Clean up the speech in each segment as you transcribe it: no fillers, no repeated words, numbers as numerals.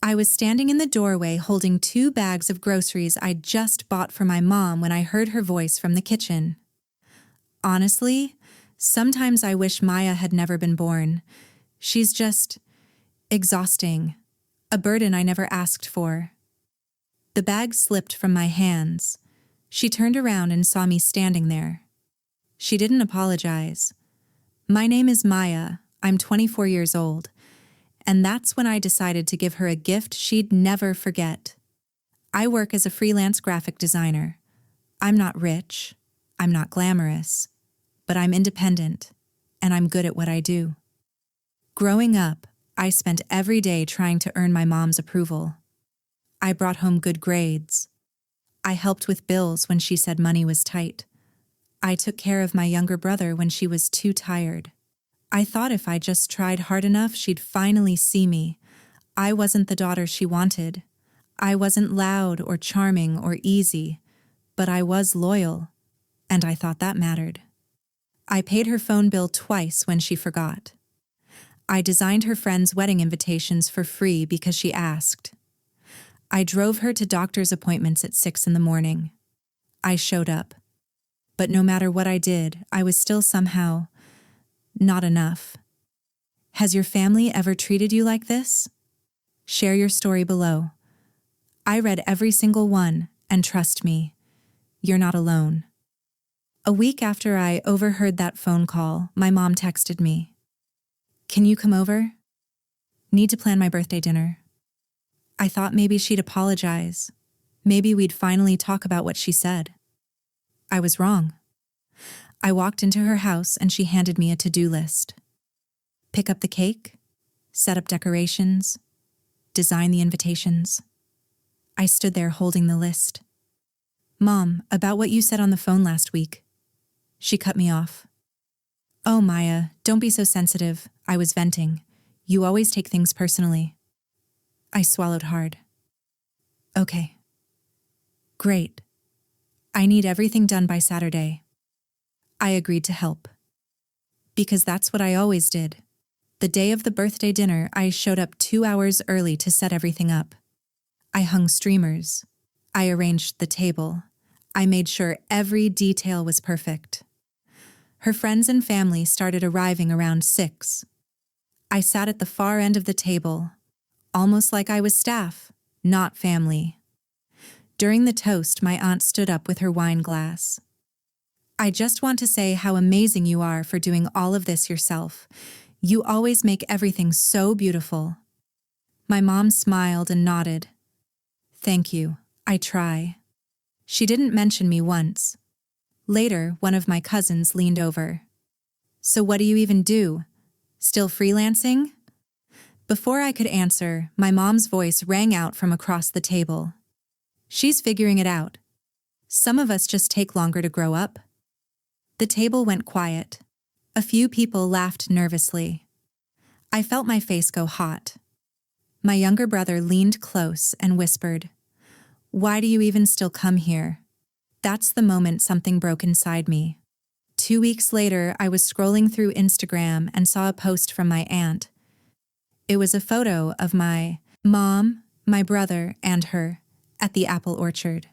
I was standing in the doorway holding 2 bags of groceries I'd just bought for my mom when I heard her voice from the kitchen. Honestly, sometimes I wish Maya had never been born. She's just exhausting, a burden I never asked for. The bag slipped from my hands. She turned around and saw me standing there. She didn't apologize. My name is Maya. I'm 24 years old. And that's when I decided to give her a gift she'd never forget. I work as a freelance graphic designer. I'm not rich. I'm not glamorous. But I'm independent. And I'm good at what I do. Growing up, I spent every day trying to earn my mom's approval. I brought home good grades. I helped with bills when she said money was tight. I took care of my younger brother when she was too tired. I thought if I just tried hard enough, she'd finally see me. I wasn't the daughter she wanted. I wasn't loud or charming or easy, but I was loyal, and I thought that mattered. I paid her phone bill twice when she forgot. I designed her friends' wedding invitations for free because she asked. I drove her to doctor's appointments at 6 in the morning. I showed up. But no matter what I did, I was still somehow not enough. Has your family ever treated you like this? Share your story below. I read every single one, and trust me, you're not alone. A week after I overheard that phone call, my mom texted me. Can you come over? Need to plan my birthday dinner. I thought maybe she'd apologize. Maybe we'd finally talk about what she said. I was wrong. I walked into her house and she handed me a to-do list. Pick up the cake, set up decorations, design the invitations. I stood there holding the list. Mom, about what you said on the phone last week. She cut me off. Oh, Maya, don't be so sensitive. I was venting. You always take things personally. I swallowed hard. Okay. Great. I need everything done by Saturday. I agreed to help. Because that's what I always did. The day of the birthday dinner, I showed up 2 hours early to set everything up. I hung streamers. I arranged the table. I made sure every detail was perfect. Her friends and family started arriving around 6. I sat at the far end of the table, almost like I was staff, not family. During the toast, my aunt stood up with her wine glass. I just want to say how amazing you are for doing all of this yourself. You always make everything so beautiful. My mom smiled and nodded. Thank you, I try. She didn't mention me once. Later, one of my cousins leaned over. So what do you even do? Still freelancing? Before I could answer, my mom's voice rang out from across the table. She's figuring it out. Some of us just take longer to grow up. The table went quiet. A few people laughed nervously. I felt my face go hot. My younger brother leaned close and whispered, "Why do you even still come here?" That's the moment something broke inside me. 2 weeks later, I was scrolling through Instagram and saw a post from my aunt. It was a photo of my mom, my brother, and her at the apple orchard.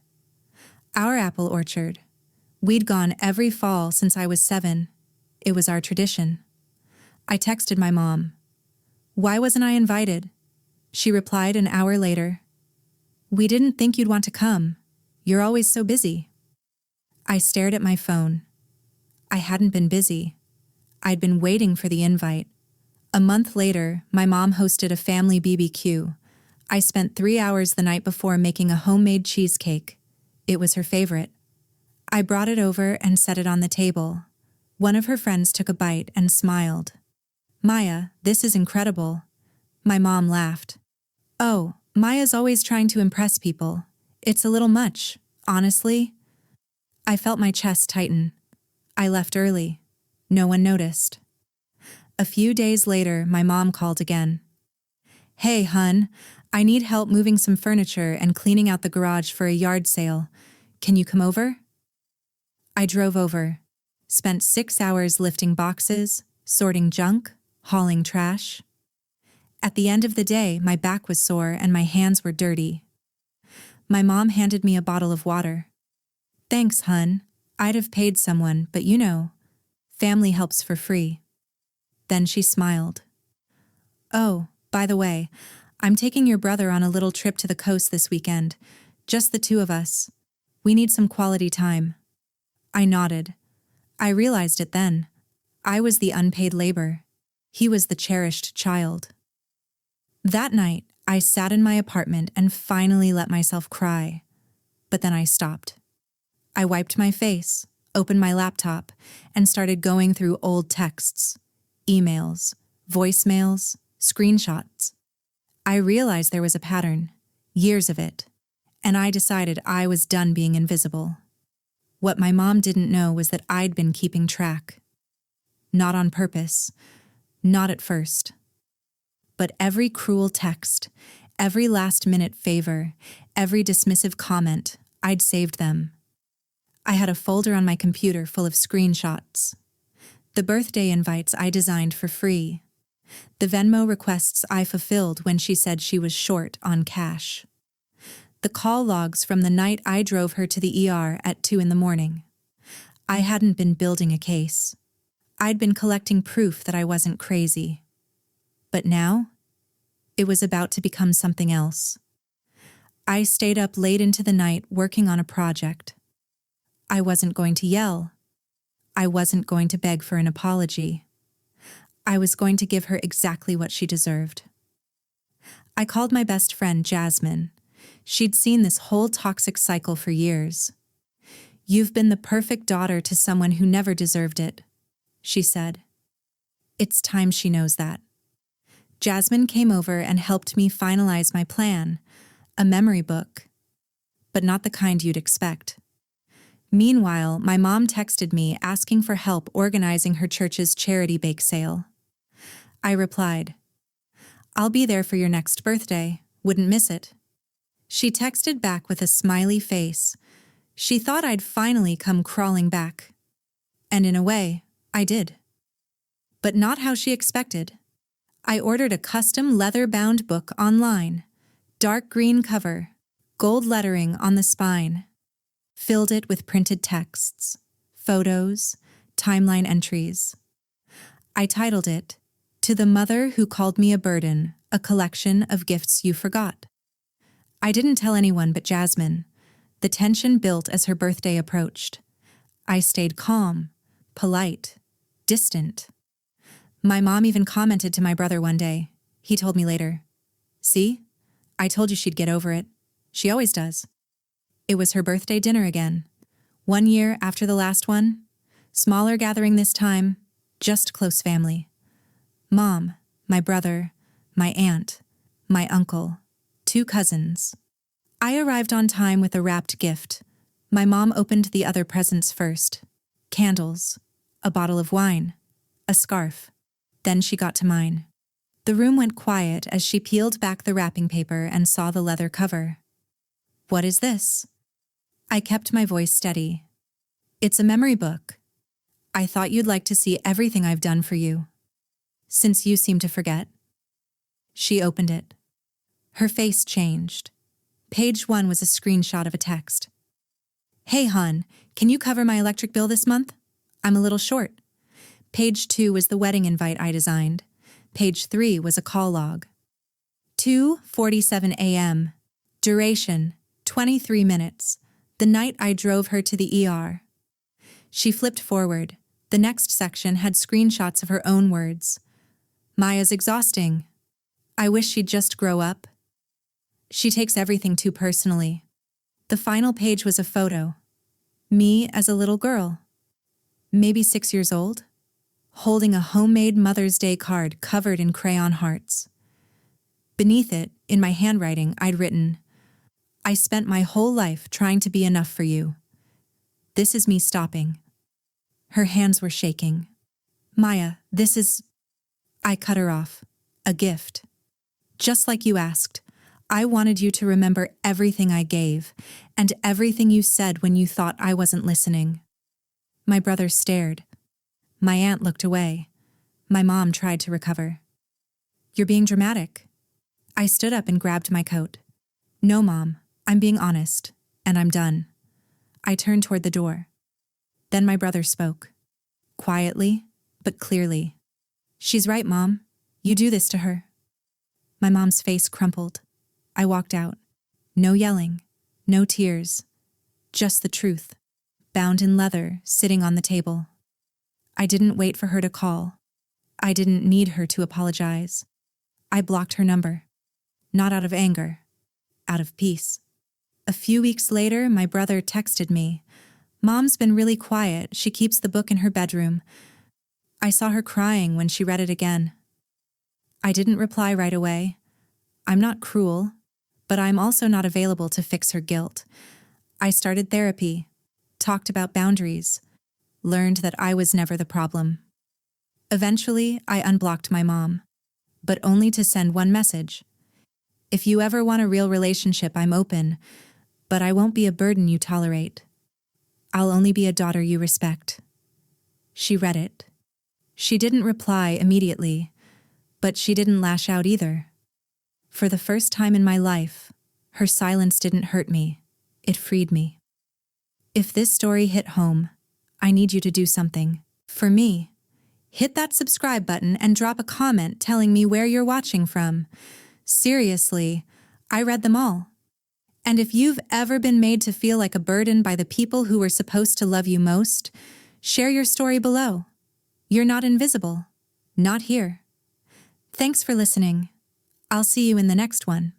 Our apple orchard. We'd gone every fall since I was 7. It was our tradition. I texted my mom. Why wasn't I invited? She replied an hour later. We didn't think you'd want to come. You're always so busy. I stared at my phone. I hadn't been busy. I'd been waiting for the invite. A month later, my mom hosted a family BBQ. I spent 3 hours the night before making a homemade cheesecake. It was her favorite. I brought it over and set it on the table. One of her friends took a bite and smiled. Maya, this is incredible. My mom laughed. Oh, Maya's always trying to impress people. It's a little much, honestly. I felt my chest tighten. I left early. No one noticed. A few days later, my mom called again. Hey, hun, I need help moving some furniture and cleaning out the garage for a yard sale. Can you come over? I drove over, spent 6 hours lifting boxes, sorting junk, hauling trash. At the end of the day, my back was sore and my hands were dirty. My mom handed me a bottle of water. "Thanks, hun. I'd have paid someone, but you know, family helps for free." Then she smiled. "Oh, by the way, I'm taking your brother on a little trip to the coast this weekend. Just the two of us. We need some quality time." I nodded. I realized it then. I was the unpaid labor. He was the cherished child. That night, I sat in my apartment and finally let myself cry. But then I stopped. I wiped my face, opened my laptop, and started going through old texts, emails, voicemails, screenshots. I realized there was a pattern, years of it, and I decided I was done being invisible. What my mom didn't know was that I'd been keeping track. Not on purpose, not at first. But every cruel text, every last-minute favor, every dismissive comment, I'd saved them. I had a folder on my computer full of screenshots. The birthday invites I designed for free. The Venmo requests I fulfilled when she said she was short on cash. The call logs from the night I drove her to the ER at 2 a.m. I hadn't been building a case. I'd been collecting proof that I wasn't crazy. But now, it was about to become something else. I stayed up late into the night working on a project. I wasn't going to yell. I wasn't going to beg for an apology. I was going to give her exactly what she deserved. I called my best friend, Jasmine. She'd seen this whole toxic cycle for years. "You've been the perfect daughter to someone who never deserved it," she said. It's time she knows that. Jasmine came over and helped me finalize my plan, a memory book, but not the kind you'd expect. Meanwhile, my mom texted me asking for help organizing her church's charity bake sale. I replied, "I'll be there for your next birthday. Wouldn't miss it." She texted back with a smiley face. She thought I'd finally come crawling back. And in a way, I did. But not how she expected. I ordered a custom leather-bound book online, dark green cover, gold lettering on the spine. Filled it with printed texts, photos, timeline entries. I titled it, "To the Mother Who Called Me a Burden, a Collection of Gifts You Forgot." I didn't tell anyone but Jasmine. The tension built as her birthday approached. I stayed calm, polite, distant. My mom even commented to my brother one day. He told me later, "See? I told you she'd get over it. She always does." It was her birthday dinner again. 1 year after the last one. Smaller gathering this time, just close family. Mom, my brother, my aunt, my uncle, 2 cousins. I arrived on time with a wrapped gift. My mom opened the other presents first. Candles, a bottle of wine, a scarf. Then she got to mine. The room went quiet as she peeled back the wrapping paper and saw the leather cover. "What is this?" I kept my voice steady. "It's a memory book. I thought you'd like to see everything I've done for you. Since you seem to forget." She opened it. Her face changed. Page 1 was a screenshot of a text. "Hey, hon, can you cover my electric bill this month? I'm a little short." Page 2 was the wedding invite I designed. Page 3 was a call log. 2:47 a.m. Duration, 23 minutes. The night I drove her to the ER. She flipped forward. The next section had screenshots of her own words. "Maya's exhausting. I wish she'd just grow up. She takes everything too personally." The final page was a photo. Me as a little girl. Maybe 6 years old. Holding a homemade Mother's Day card covered in crayon hearts. Beneath it, in my handwriting, I'd written, "I spent my whole life trying to be enough for you. This is me stopping." Her hands were shaking. "Maya, this is..." I cut her off. "A gift. Just like you asked. I wanted you to remember everything I gave, and everything you said when you thought I wasn't listening." My brother stared. My aunt looked away. My mom tried to recover. "You're being dramatic." I stood up and grabbed my coat. No, Mom, I'm being honest, and I'm done. I turned toward the door. Then my brother spoke. Quietly, but clearly. She's right, Mom. You do this to her. My mom's face crumpled. I walked out. No yelling, no tears, just the truth, bound in leather, sitting on the table. I didn't wait for her to call. I didn't need her to apologize. I blocked her number. Not out of anger, out of peace. A few weeks later, my brother texted me. Mom's been really quiet. She keeps the book in her bedroom. I saw her crying when she read it again. I didn't reply right away. I'm not cruel, but I'm also not available to fix her guilt. I started therapy, talked about boundaries, learned that I was never the problem. Eventually, I unblocked my mom, but only to send one message. If you ever want a real relationship, I'm open, but I won't be a burden you tolerate. I'll only be a daughter you respect. She read it. She didn't reply immediately, but she didn't lash out either. For the first time in my life, her silence didn't hurt me. It freed me. If this story hit home, I need you to do something. For me, hit that subscribe button and drop a comment telling me where you're watching from. Seriously, I read them all. And if you've ever been made to feel like a burden by the people who were supposed to love you most, share your story below. You're not invisible. Not here. Thanks for listening. I'll see you in the next one.